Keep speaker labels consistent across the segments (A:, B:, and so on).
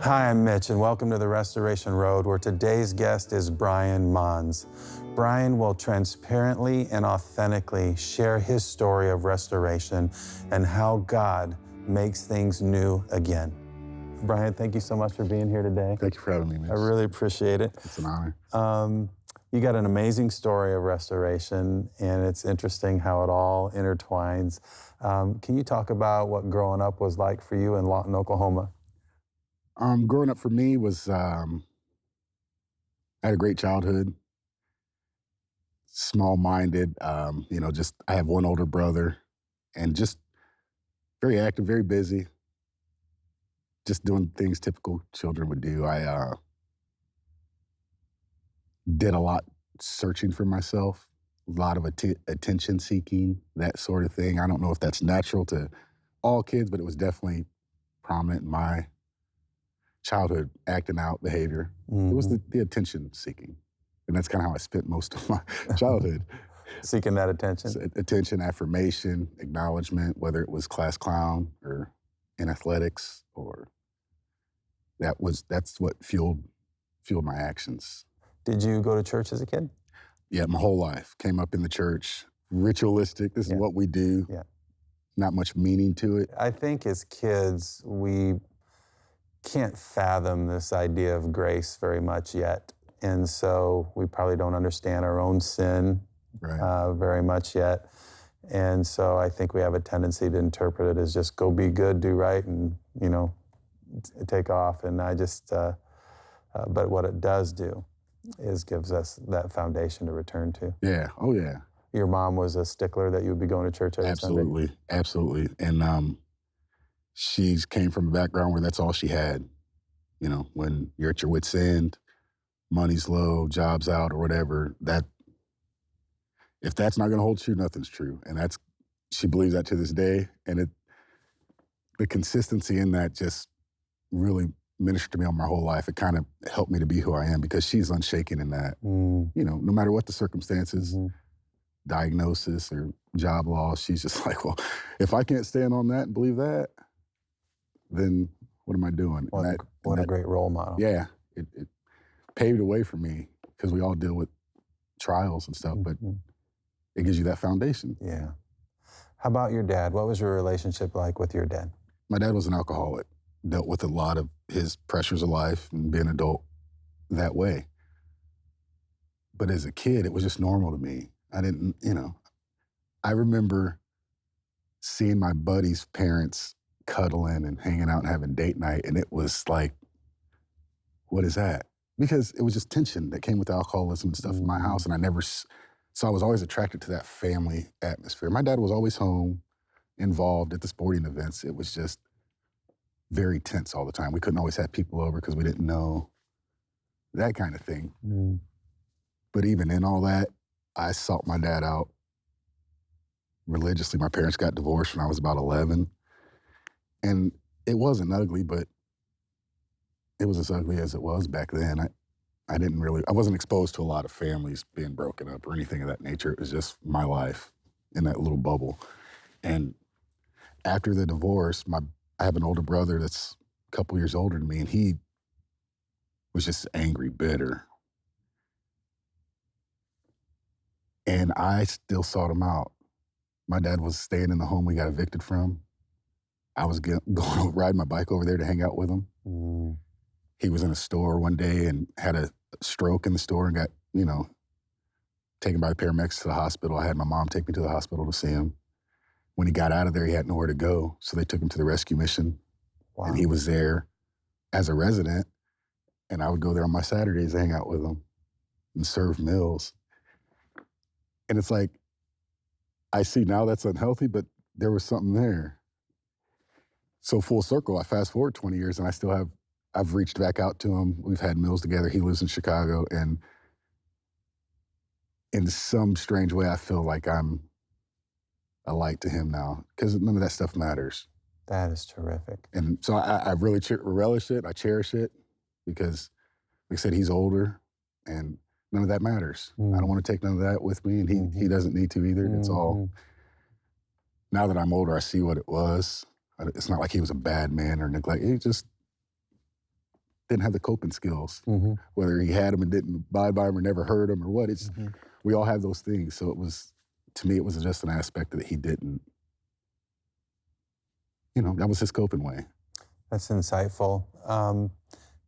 A: Hi, I'm Mitch, and welcome to the Restoration Road, where today's guest is Brian Monds. Brian will transparently and authentically share his story of restoration and how God makes things new again. Brian, thank you so much for being here today.
B: Thank you for having me, Mitch.
A: I really appreciate it.
B: It's an honor.
A: You got an amazing story of restoration, and it's interesting how it all intertwines. Can you talk about what growing up was like for you in Lawton, Oklahoma?
B: Growing up for me was, I had a great childhood, small-minded, I have one older brother and just very active, very busy, just doing things typical children would do. I did a lot searching for myself, a lot of attention seeking, that sort of thing. I don't know if that's natural to all kids, but it was definitely prominent in my childhood acting out behavior. It was the attention seeking. And that's kind of how I spent most of my childhood.
A: Seeking that attention?
B: Attention, affirmation, acknowledgement, whether it was class clown or in athletics, or that's what fueled my actions.
A: Did you go to church as a kid?
B: Yeah, my whole life. Came up in the church, ritualistic, this is what we do.
A: Yeah.
B: Not much meaning to it.
A: I think as kids, we can't fathom this idea of grace very much yet. And so we probably don't understand our own sin very much yet. And so I think we have a tendency to interpret it as just go be good, do right, and, take off. And but what it does do is gives us that foundation to return to.
B: Yeah, oh yeah.
A: Your mom was a stickler that you would be going to church every Sunday?
B: Absolutely. And she came from a background where that's all she had. When you're at your wit's end, money's low, job's out, or whatever, if that's not gonna hold true, nothing's true. And she believes that to this day. And the consistency in that just really ministered to me on my whole life. It kind of helped me to be who I am because she's unshaken in that. No matter what the circumstances, diagnosis or job loss, she's just like, well, if I can't stand on that and believe that, then what am I doing?
A: What a great role model.
B: Yeah, it paved the way for me because we all deal with trials and stuff, but it gives you that foundation.
A: Yeah. How about your dad? What was your relationship like with your dad?
B: My dad was an alcoholic, dealt with a lot of his pressures of life and being an adult that way. But as a kid, it was just normal to me. I didn't, I remember seeing my buddies' parents cuddling and hanging out and having date night, and it was like, what is that? Because it was just tension that came with alcoholism and stuff in my house, and so I was always attracted to that family atmosphere. My dad was always home, involved at the sporting events. It was just very tense all the time. We couldn't always have people over because we didn't know, that kind of thing. But even in all that, I sought my dad out religiously. My parents got divorced when I was about 11. And it wasn't ugly, but it was as ugly as it was back then. I wasn't exposed to a lot of families being broken up or anything of that nature. It was just my life in that little bubble. And after the divorce, I have an older brother that's a couple years older than me, and he was just angry, bitter. And I still sought him out. My dad was staying in the home we got evicted from. I was going to ride my bike over there to hang out with him. He was in a store one day and had a stroke in the store and got, taken by paramedics to the hospital. I had my mom take me to the hospital to see him. When he got out of there, he had nowhere to go, so they took him to the rescue mission. Wow. And he was there as a resident, and I would go there on my Saturdays to hang out with him and serve meals. And it's like, I see now that's unhealthy, but there was something there. So full circle, I fast forward 20 years and I've reached back out to him. We've had meals together. He lives in Chicago, and in some strange way, I feel like I'm a light to him now because none of that stuff matters.
A: That is terrific.
B: And so I really relish it. I cherish it because, like I said, he's older and none of that matters. I don't want to take none of that with me, and he doesn't need to either. It's all, now that I'm older, I see what it was. It's not like he was a bad man or neglect. He just didn't have the coping skills, whether he had them and didn't abide by them or never heard them or what. It's we all have those things. So it was, to me, it was just an aspect that he didn't, that was his coping way.
A: That's insightful.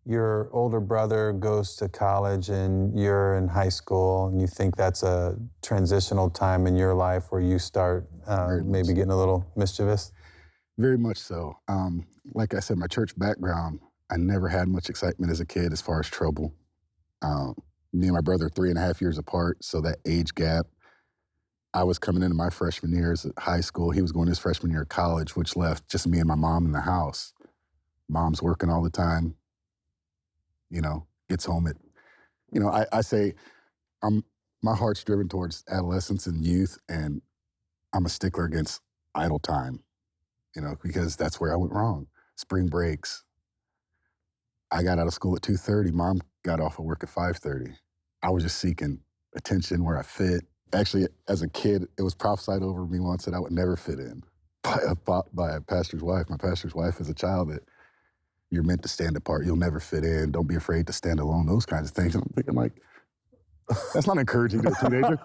A: Your older brother goes to college and you're in high school, and you think that's a transitional time in your life where you start maybe getting a little mischievous?
B: Very much so. Like I said, my church background, I never had much excitement as a kid as far as trouble. Me and my brother are 3.5 years apart, so that age gap, I was coming into my freshman year as high school. He was going his freshman year of college, which left just me and my mom in the house. Mom's working all the time, gets home at, I say my heart's driven towards adolescence and youth, and I'm a stickler against idle time, because that's where I went wrong. Spring breaks. I got out of school at 2:30. Mom got off of work at 5:30. I was just seeking attention where I fit. Actually, as a kid, it was prophesied over me once that I would never fit in by a pastor's wife. My pastor's wife as a child, that you're meant to stand apart. You'll never fit in. Don't be afraid to stand alone, those kinds of things. And I'm thinking, like, that's not encouraging to a teenager.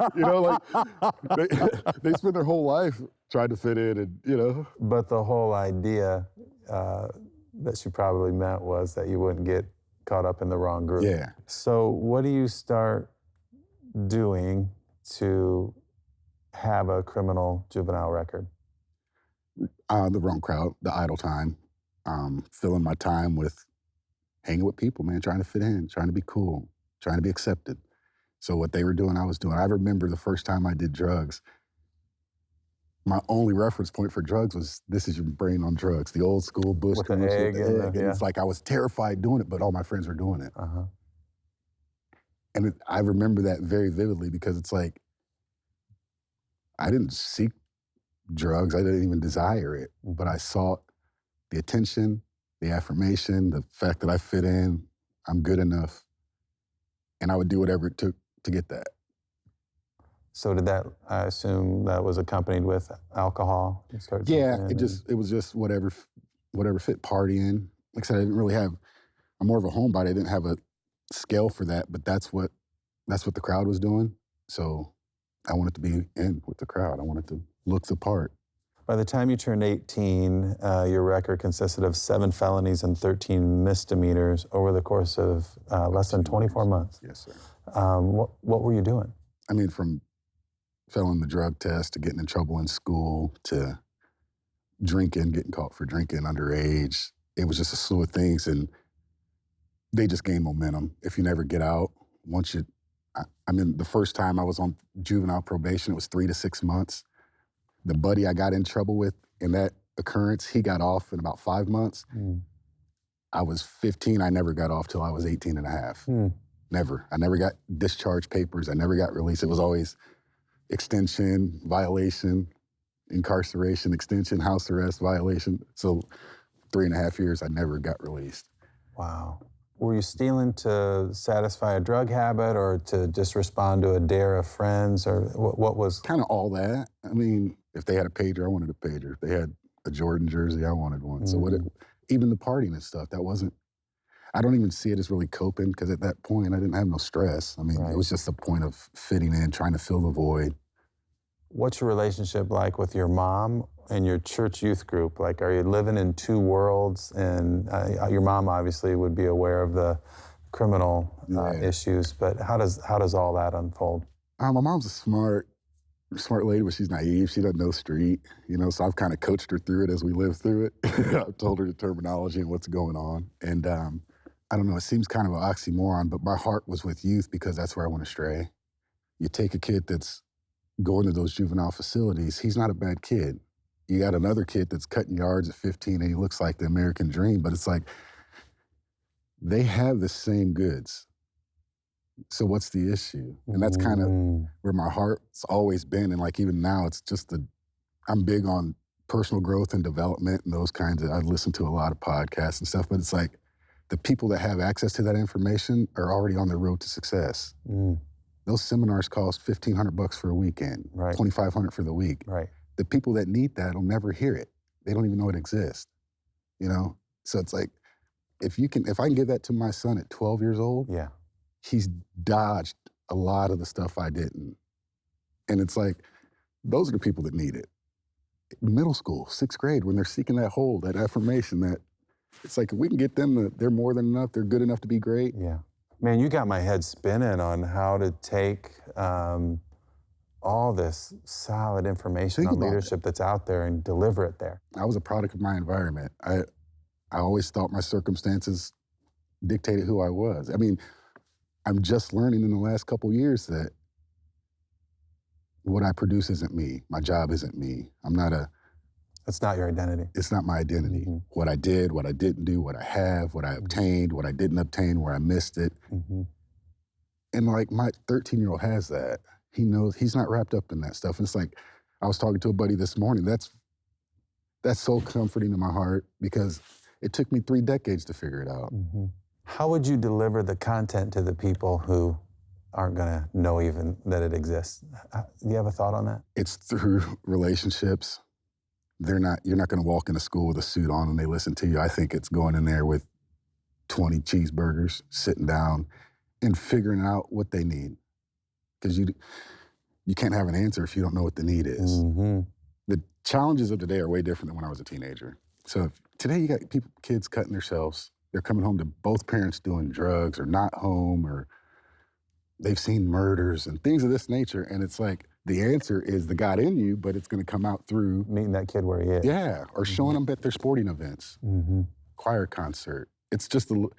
B: They spend their whole life trying to fit in and.
A: But the whole idea that she probably meant was that you wouldn't get caught up in the wrong group.
B: Yeah.
A: So what do you start doing to have a criminal juvenile record?
B: The wrong crowd, the idle time, filling my time with hanging with people, man, trying to fit in, trying to be cool, trying to be accepted. So what they were doing, I was doing. I remember the first time I did drugs, my only reference point for drugs was, this is your brain on drugs, the old school Bush
A: with the egg.
B: And it's like I was terrified doing it, but all my friends were doing it. And I remember that very vividly, because it's like, I didn't seek drugs. I didn't even desire it, but I sought the attention, the affirmation, the fact that I fit in, I'm good enough, and I would do whatever it took to get that.
A: So did that, I assume that was accompanied with alcohol?
B: Yeah, it was just whatever fit, partying. Like I said, I didn't really have, I'm more of a homebody. I didn't have a scale for that, but that's what the crowd was doing. So I wanted to be in with the crowd. I wanted to look the part.
A: By the time you turned 18, your record consisted of 7 felonies and 13 misdemeanors over the course of less than 24 months.
B: Yes, sir.
A: What were you doing?
B: I mean, from failing the drug test to getting in trouble in school to drinking, getting caught for drinking underage. It was just a slew of things, and they just gain momentum. If you never get out, I mean, the first time I was on juvenile probation, it was 3 to 6 months. The buddy I got in trouble with in that occurrence, he got off in about 5 months. I was 15. I never got off till I was 18 and a half. Never. I never got discharge papers. I never got released. It was always extension, violation, incarceration, extension, house arrest, violation. So 3.5 years, I never got released.
A: Wow. Were you stealing to satisfy a drug habit or to just respond to a dare of friends, or what was?
B: Kind of all that. I mean, if they had a pager, I wanted a pager. If they had a Jordan jersey, I wanted one. So even the partying and stuff, that wasn't, I don't even see it as really coping, because at that point, I didn't have no stress. I mean, It was just a point of fitting in, trying to fill the void.
A: What's your relationship like with your mom and your church youth group? Like, are you living in two worlds? And your mom obviously would be aware of the criminal issues, but how does all that unfold?
B: My mom's a smart lady, but she's naive. She doesn't know street, so I've kind of coached her through it as we live through it. I've told her the terminology and what's going on. And I don't know, it seems kind of an oxymoron, but my heart was with youth because that's where I want to stray. You take a kid that's going to those juvenile facilities, he's not a bad kid. You got another kid that's cutting yards at 15 and he looks like the American dream, but it's like, they have the same goods. So what's the issue? And that's kind of where my heart's always been. And like even now, it's just I'm big on personal growth and development and those kinds of, I listen to a lot of podcasts and stuff, but it's like the people that have access to that information are already on their road to success. Those seminars cost $1,500 for a weekend, $2,500 for the week. The people that need that will never hear it. They don't even know it exists, So it's like, if I can give that to my son at 12 years old,
A: Yeah.
B: he's dodged a lot of the stuff I didn't. And it's like, those are the people that need it. Middle school, 6th grade, when they're seeking that hold, that affirmation, that it's like, if we can get them they're more than enough, they're good enough to be great.
A: Yeah. Man, you got my head spinning on how to take all this solid information
B: Think
A: on
B: about
A: leadership that's out there and deliver it there.
B: I was a product of my environment. I always thought my circumstances dictated who I was. I mean, I'm just learning in the last couple years that what I produce isn't me. My job isn't me.
A: That's not your identity.
B: It's not my identity.
A: Mm-hmm.
B: What I did, what I didn't do, what I have, what I obtained, what I didn't obtain, where I missed it.
A: Mm-hmm.
B: And like my 13-year-old has that. He knows he's not wrapped up in that stuff. And it's like, I was talking to a buddy this morning. That's so comforting to my heart because it took me 3 decades to figure it out.
A: Mm-hmm. How would you deliver the content to the people who aren't going to know even that it exists? Do you have a thought on that?
B: It's through relationships. You're not going to walk into school with a suit on and they listen to you. I think it's going in there with 20 cheeseburgers, sitting down and figuring out what they need. Because you can't have an answer if you don't know what the need is.
A: Mm-hmm.
B: The challenges of today are way different than when I was a teenager. So today you got kids cutting themselves. They're coming home to both parents doing drugs or not home, or they've seen murders and things of this nature. And it's like, the answer is the God in you, but it's going to come out through
A: meeting that kid where he is.
B: Yeah, or showing them at their sporting events, choir concert. It's just and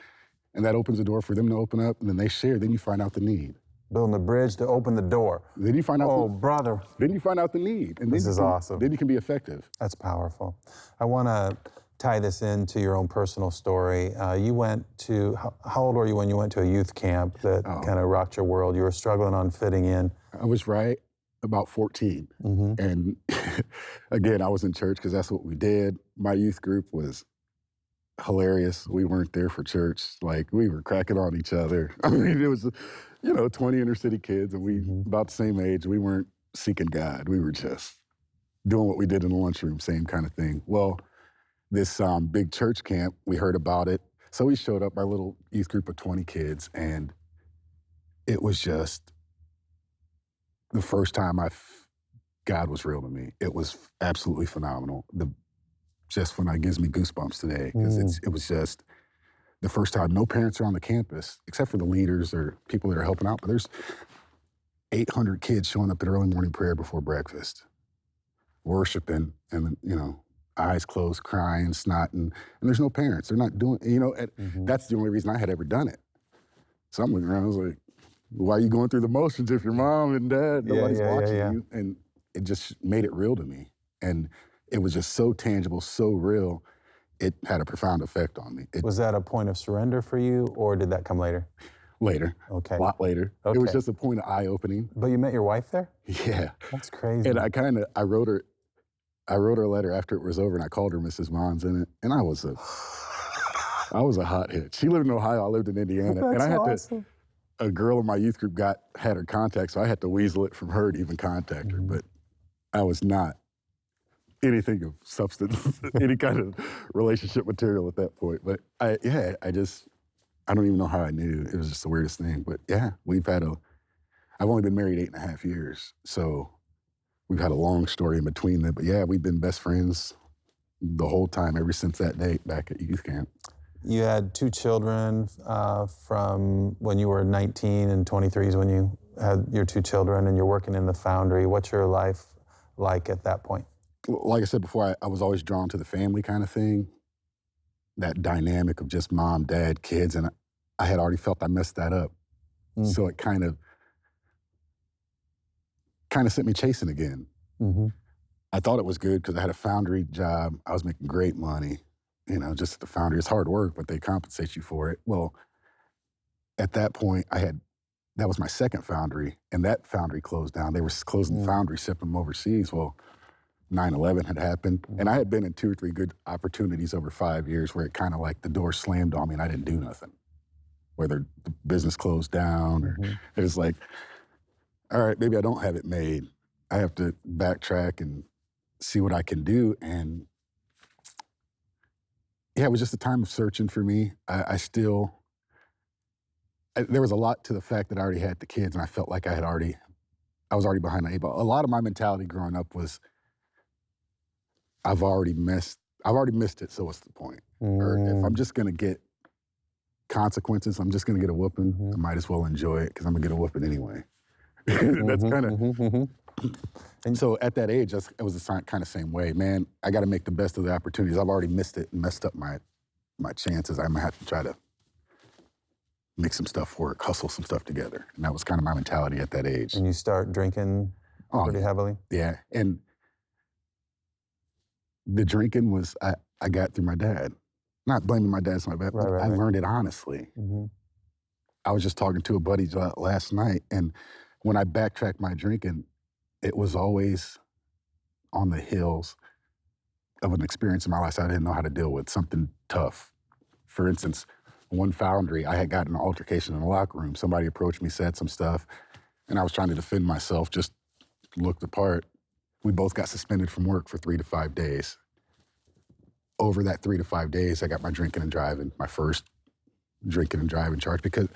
B: that opens the door for them to open up, and then they share. Then you find out the need.
A: Building the bridge to open the door.
B: Then you find out.
A: Brother.
B: Then you find out the need, and
A: this is awesome.
B: Then you can be effective.
A: That's powerful. I want to tie this into your own personal story. You went to, how old were you when you went to a youth camp that kind of rocked your world? You were struggling on fitting in.
B: I was right about 14. And again, I was in church because that's what we did. My youth group was hilarious. We weren't there for church. Like, we were cracking on each other. I mean, it was, 20 inner city kids, and we about the same age. We weren't seeking God. We were just doing what we did in the lunchroom, same kind of thing. Well, this big church camp, we heard about it. So we showed up, our little youth group of 20 kids, and it was just the first time God was real to me. It was absolutely phenomenal. Just when it gives me goosebumps today, because it was just the first time. No parents are on the campus, except for the leaders or people that are helping out, but there's 800 kids showing up at early morning prayer before breakfast, worshiping, and, eyes closed, crying, snotting, and there's no parents. They're not doing, that's the only reason I had ever done it. So I'm looking around, I was like, why are you going through the motions if your mom and dad, nobody's watching you? And it just made it real to me. And it was just so tangible, so real, it had a profound effect on me.
A: Was that a point of surrender for you, or did that come later?
B: Later.
A: Okay.
B: A lot later. Okay. It was just a point of eye-opening.
A: But you met your wife there?
B: Yeah.
A: That's crazy.
B: And I wrote her a letter after it was over, and I called her Mrs. Monds in it, and I was a hothead. She lived in Ohio, I lived in Indiana.
A: That's
B: and I had
A: awesome.
B: A girl in my youth group had her contact, so I had to weasel it from her to even contact her. But I was not anything of substance, any kind of relationship material at that point. But I don't even know how I knew. It was just the weirdest thing. But yeah, I've only been married 8.5 years, so we've had a long story in between that. But yeah, we've been best friends the whole time, ever since that date back at youth camp.
A: You had 2 children from when you were 19 and 23 is when you had your 2 children, and you're working in the foundry. What's your life like at that point?
B: Like I said before, I was always drawn to the family kind of thing, that dynamic of just mom, dad, kids, and I had already felt I messed that up. So it kind of sent me chasing again. I thought it was good because I had a foundry job. I was making great money. Just at the foundry. It's hard work, but they compensate you for it. Well, at that point, that was my second foundry, and that foundry closed down. They were closing the foundry, shipping them overseas. Well, 9/11 had happened, and I had been in 2 or 3 good opportunities over 5 years where it kind of like the door slammed on me and I didn't do nothing. Whether the business closed down or it was like, all right, maybe I don't have it made. I have to backtrack and see what I can do. And Yeah, it was just a time of searching for me. There was a lot to the fact that I already had the kids, and I felt like I was already behind the eight ball. A lot of my mentality growing up was, I've already missed it, so what's the point? Or if I'm just gonna get consequences, I'm just gonna get a whooping, I might as well enjoy it because I'm gonna get a whooping anyway. That's kind of. And so at that age, it was the kind of same way. Man, I got to make the best of the opportunities. I've already missed it and messed up my chances. I'm gonna have to try to make some stuff work, hustle some stuff together. And that was kind of my mentality at that age.
A: And you start drinking pretty heavily?
B: Yeah, and the drinking was, I got through my dad. Not blaming my dad, it's my bad, but I learned it honestly. I was just talking to a buddy last night, and when I backtracked my drinking, it was always on the heels of an experience in my life I didn't know how to deal with, something tough. For instance, one foundry, I had gotten an altercation in the locker room. Somebody approached me, said some stuff, and I was trying to defend myself, just looked the part. We both got suspended from work for 3 to 5 days. Over that 3 to 5 days, I got my drinking and driving, my first drinking and driving charge, because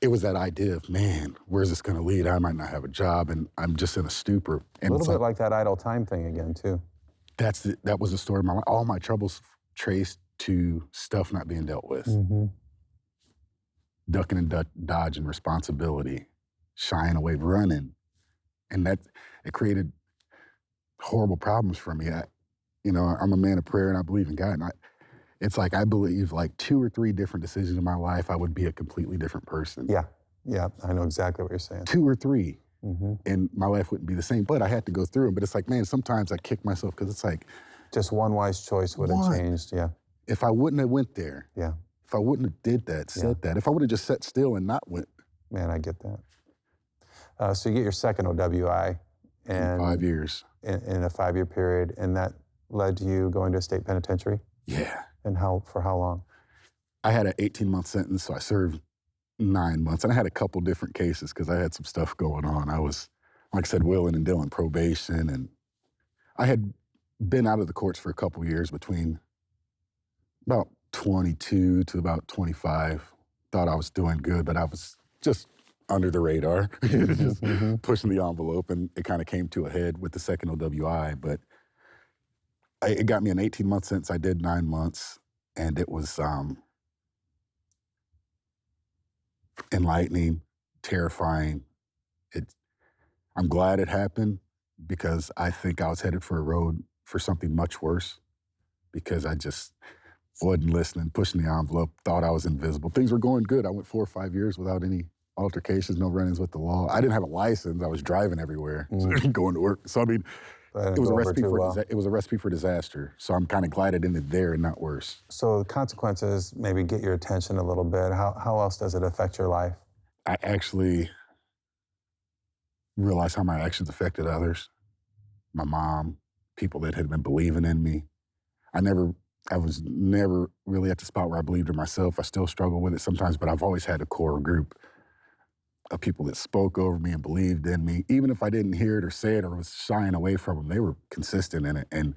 B: it was that idea of, man, where's this gonna lead? I might not have a job, and I'm just in a stupor. And
A: a little bit like that idle time thing again, too.
B: That was the story of my life. All my troubles traced to stuff not being dealt with. Ducking and dodging responsibility, shying away, running. And it created horrible problems for me. I'm a man of prayer, and I believe in God. And it's like I believe like 2 or 3 different decisions in my life, I would be a completely different person.
A: Yeah, I know exactly what you're saying.
B: 2 or 3, and my life wouldn't be the same. But I had to go through them. But it's like, man, sometimes I kick myself because it's like,
A: just one wise choice would have changed. Yeah.
B: If I wouldn't have went there.
A: Yeah.
B: If I wouldn't have did that, said that. If I would have just sat still and not went.
A: Man, I get that. So you get your second OWI.
B: In 5 years.
A: In a 5-year period, and that led to you going to a state penitentiary?
B: Yeah.
A: And for how long?
B: I had an 18-month sentence, so I served 9 months. And I had a couple different cases because I had some stuff going on. I was, like I said, willing and dealing probation. And I had been out of the courts for a couple years, between about 22 to about 25. Thought I was doing good, but I was just under the radar, just pushing the envelope. And it kind of came to a head with the second OWI. But it got me an 18-month sentence. I did 9 months, and it was enlightening, terrifying. I'm glad it happened, because I think I was headed for something much worse, because I just wasn't listening, pushing the envelope, thought I was invisible. Things were going good. I went 4 or 5 years without any altercations, no run-ins with the law. I didn't have a license. I was driving everywhere, going to work. So, I mean, it was a recipe for disaster. So I'm kind of glad it ended there and not worse.
A: So the consequences maybe get your attention a little bit. How else does it affect your life?
B: I actually realized how my actions affected others. My mom, people that had been believing in me. I was never really at the spot where I believed in myself. I still struggle with it sometimes, but I've always had a core group of people that spoke over me and believed in me. Even if I didn't hear it or say it or was shying away from them, they were consistent in it. And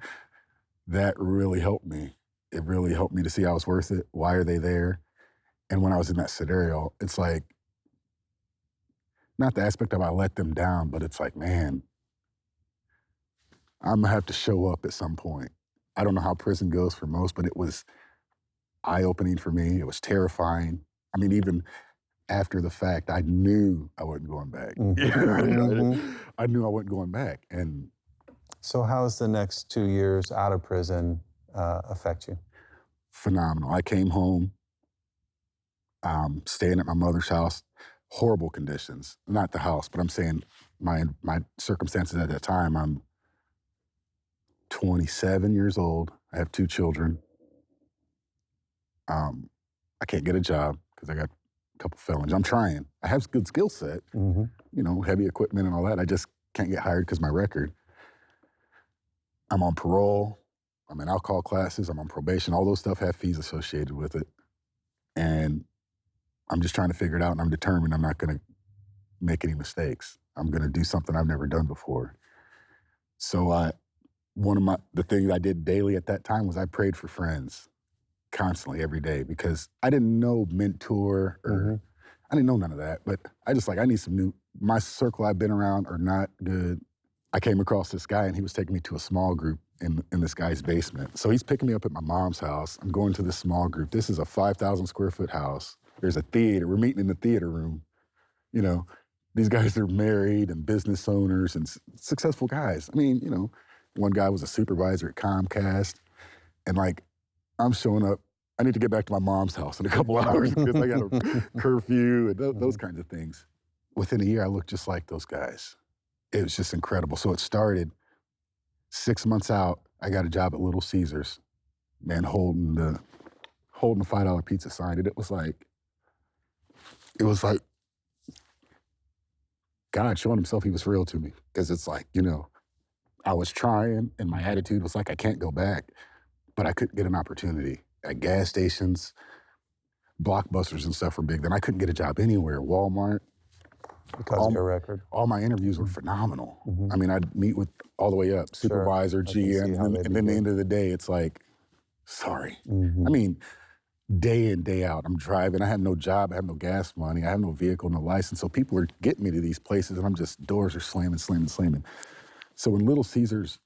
B: that really helped me. It really helped me to see I was worth it. Why are they there? And when I was in that scenario, it's like, not the aspect of I let them down, but it's like, man, I'm gonna have to show up at some point. I don't know how prison goes for most, but it was eye-opening for me. It was terrifying. I mean, even after the fact, I knew I wasn't going back. I knew I wasn't going back. And
A: so how's the next 2 years out of prison affect you?
B: Phenomenal. I came home, staying at my mother's house, horrible conditions. Not the house, but I'm saying my circumstances at that time. I'm 27 years old. I have 2 children. I can't get a job because I got a couple felonies. I'm trying. I have a good skill set, heavy equipment and all that. I just can't get hired because of my record. I'm on parole. I'm in alcohol classes. I'm on probation. All those stuff have fees associated with it. And I'm just trying to figure it out, and I'm determined I'm not going to make any mistakes. I'm going to do something I've never done before. So one of the things I did daily at that time was I prayed for friends. constantly every day because I didn't know mentor or I didn't know none of that. But I just I need some new, my circle I've been around are not good. I came across this guy and he was taking me to a small group in this guy's basement. So he's picking me up at my mom's house. I'm going to this small group. This is a 5,000 square foot house. There's a theater. We're meeting in the theater room. You know, these guys are married and business owners and successful guys. I mean, you know, one guy was a supervisor at Comcast. And like, I'm showing up. I need to get back to my mom's house in a couple hours because I got a curfew and those kinds of things. Within a year, I looked just like those guys. It was just incredible. So it started 6 months out. I got a job at Little Caesars, man, holding the $5 pizza sign. And it was like God showing himself he was real to me. Because it's like, you know, I was trying and my attitude was like, I can't go back. But I couldn't get an opportunity at gas stations. Blockbusters and stuff were big. Then I couldn't get a job anywhere. Walmart.
A: Because of your record.
B: All my interviews were phenomenal. I mean, I'd meet with all the way up, supervisor, GM, and then the end of the day, it's like, sorry. I mean, day in, day out, I'm driving. I have no job. I have no gas money. I have no vehicle, no license. So people are getting me to these places, and I'm just, doors are slamming. So when Little Caesars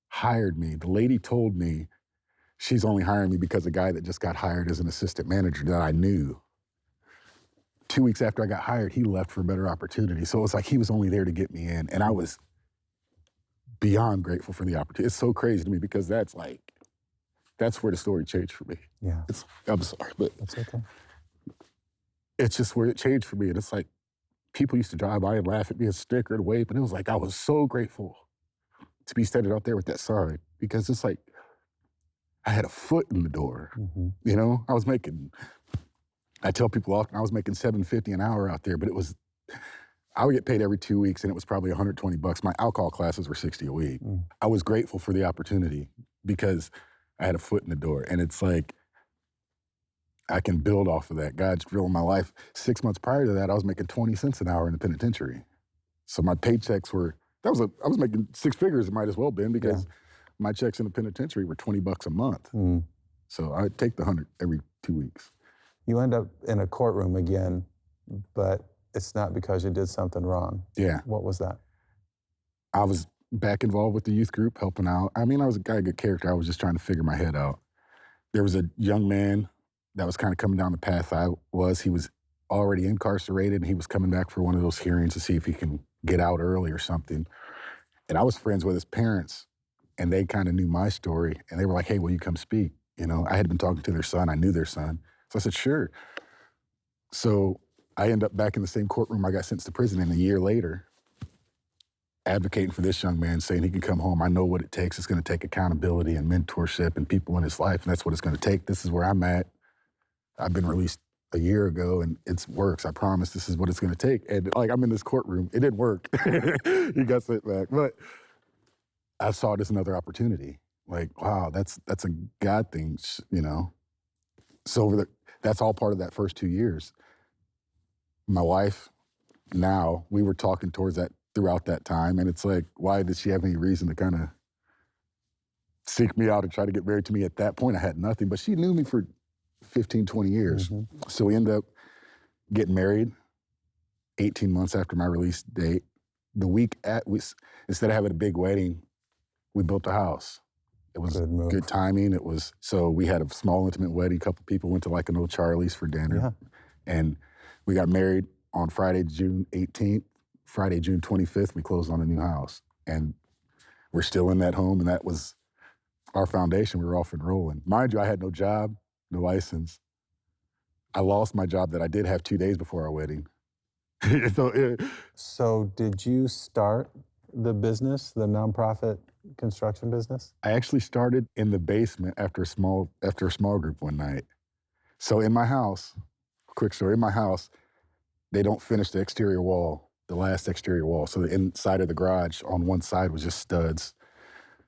B: hired me, the lady told me she's only hiring me because a guy that just got hired as an assistant manager that I knew. 2 weeks after I got hired, he left for a better opportunity. So it was like he was only there to get me in. And I was beyond grateful for the opportunity. It's so crazy to me because that's where the story changed for me.
A: Yeah.
B: I'm sorry, but
A: that's okay.
B: It's just where it changed for me. And it's like people used to drive by and laugh at me and snicker and wave, but it was like I was so grateful to be standing out there with that sign because it's like I had a foot in the door. You know, I tell people often I was making $7.50 an hour out there, but I would get paid every 2 weeks and it was probably $120. My alcohol classes were $60 a week. I was grateful for the opportunity because I had a foot in the door. And it's like, I can build off of that. God's drilling my life. 6 months prior to that, I was making 20 cents an hour in the penitentiary. So my paychecks I was making six figures, it might as well have been because my checks in the penitentiary were $20 a month. So I'd take the 100 every 2 weeks.
A: You end up in a courtroom again, but it's not because you did something wrong.
B: Yeah.
A: What was that?
B: I was back involved with the youth group, helping out. I mean, I was a guy of good character. I was just trying to figure my head out. There was a young man that was kind of coming down the path I was. He was already incarcerated, and he was coming back for one of those hearings to see if he can get out early or something. And I was friends with his parents, and they kind of knew my story, and they were like, hey, will you come speak? You know, I had been talking to their son. I knew their son. So I said, sure. So I end up back in the same courtroom I got sentenced to prison in a year later, advocating for this young man, saying he can come home. I know what it takes. It's going to take accountability and mentorship and people in his life, and that's what it's going to take. This is where I'm at. I've been released a year ago, and it works. I promise this is what it's going to take. And like, I'm in this courtroom. It didn't work. He got sent back. But I saw it as another opportunity. Like, wow, that's a God thing, you know? So that's all part of that first 2 years. My wife, now, we were talking throughout that time, and it's like, why did she have any reason to kind of seek me out and try to get married to me at that point? I had nothing, but she knew me for 15, 20 years. So we ended up getting married 18 months after my release date. The week instead of having a big wedding, we built a house. It was good timing. So we had a small, intimate wedding. A couple people went to like an old Charlie's for dinner. And we got married on Friday, June 18th. Friday, June 25th, we closed on a new house. And we're still in that home, and that was our foundation. We were off and rolling. Mind you, I had no job, no license. I lost my job that I did have 2 days before our wedding.
A: So did you start the business, the nonprofit construction business?
B: I actually started in the basement after a small group one night. So in my house, quick story, in my house, they don't finish the exterior wall, the last exterior wall. So the inside of the garage on one side was just studs.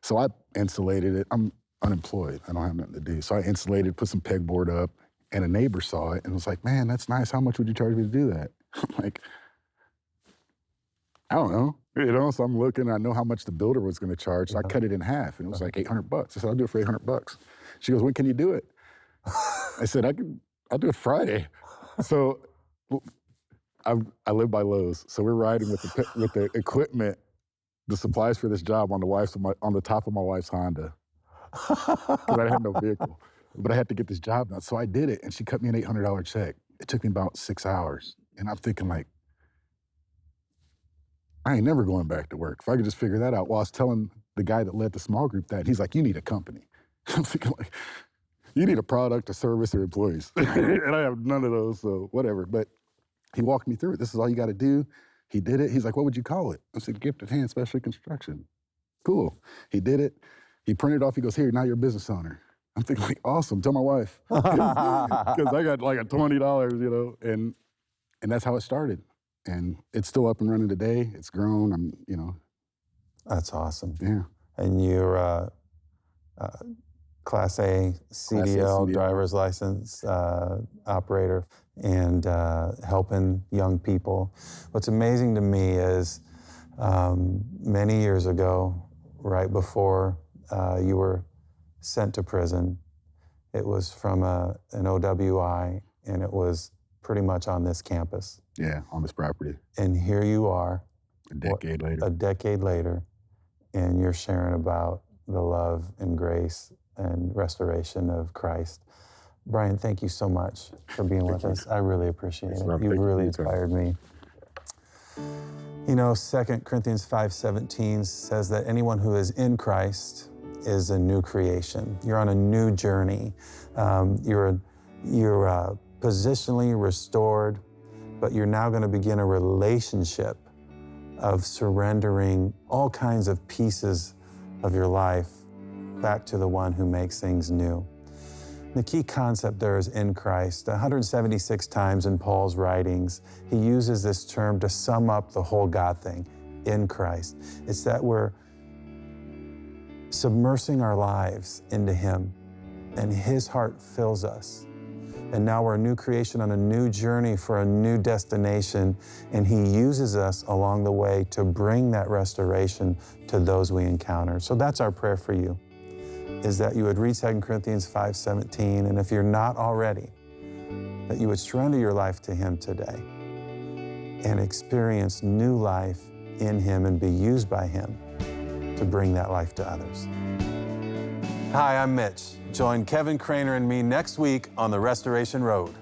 B: So I insulated it. I'm unemployed. I don't have nothing to do. So I insulated, put some pegboard up, and a neighbor saw it and was like, man, that's nice. How much would you charge me to do that? I'm like, I don't know. You know, so I'm looking, I know how much the builder was going to charge. So I cut it in half, and it was like $800. I said, I'll do it for $800. She goes, when can you do it? I said, I'll do it Friday. So I live by Lowe's. So we're riding with the equipment, the supplies for this job on the top of my wife's Honda. Because I had no vehicle. But I had to get this job done. So I did it, and she cut me an $800 check. It took me about 6 hours. And I'm thinking, like, I ain't never going back to work. If I could just figure that out. Well, I was telling the guy that led the small group that, he's like, you need a company. I'm thinking, like, you need a product, a service, or employees. And I have none of those, so whatever. But he walked me through it. This is all you got to do. He did it. He's like, what would you call it? I said, Gifted Hand Specialty Construction. Cool. He did it. He printed it off. He goes, here, now you're a business owner. I'm thinking, like, awesome. Tell my wife. Because I got like a $20, you know, and that's how it started. And it's still up and running today. It's grown. You know.
A: That's awesome.
B: Yeah.
A: And you're Class A CDL, driver's license operator, and helping young people. What's amazing to me is many years ago, right before you were sent to prison, it was from an OWI, and it was pretty much on this campus.
B: Yeah, on this property.
A: And here you are.
B: A decade later, and you're sharing about the love and grace and restoration of Christ. Brian, thank you so much for being with us. I really appreciate it. You've really inspired me. You know, 2 Corinthians 5:17 says that anyone who is in Christ is a new creation. You're on a new journey. You're positionally restored, but you're now going to begin a relationship of surrendering all kinds of pieces of your life back to the one who makes things new. The key concept there is in Christ. 176 times in Paul's writings, he uses this term to sum up the whole God thing, in Christ. It's that we're submersing our lives into him, and his heart fills us. And now we're a new creation on a new journey for a new destination, and he uses us along the way to bring that restoration to those we encounter. So that's our prayer for you, is that you would read 2 Corinthians 5:17, and if you're not already, that you would surrender your life to him today and experience new life in him and be used by him to bring that life to others. Hi, I'm Mitch. Join Kevin Craner and me next week on the Restoration Road.